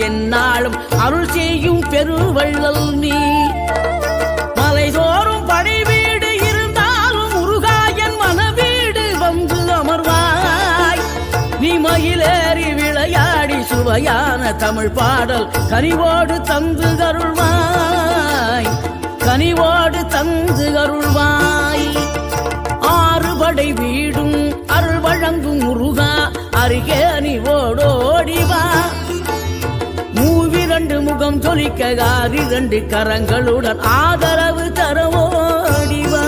எந்நாளும் அருள் செய்யும் பெருவள்ளல் நீ. மலைதோறும் படை வீடு இருந்தாலும் முருகாயன் மனவீடு வந்து அமர்வாய். நீ மயிலேறி விளையாடி சுவையான தமிழ் பாடல் கனிவோடு தந்து அருள்வாய், கனிவோடு தந்து அருள்வாய். ஆறுபடை வீடும் அருள் வழங்கும் முருகா அருகே நீ ஓடோடிவா. மூவிரண்டு முகம் ஜொலிக்க 6 கரங்களுடன் ஆதரவு தர ஓடிவா.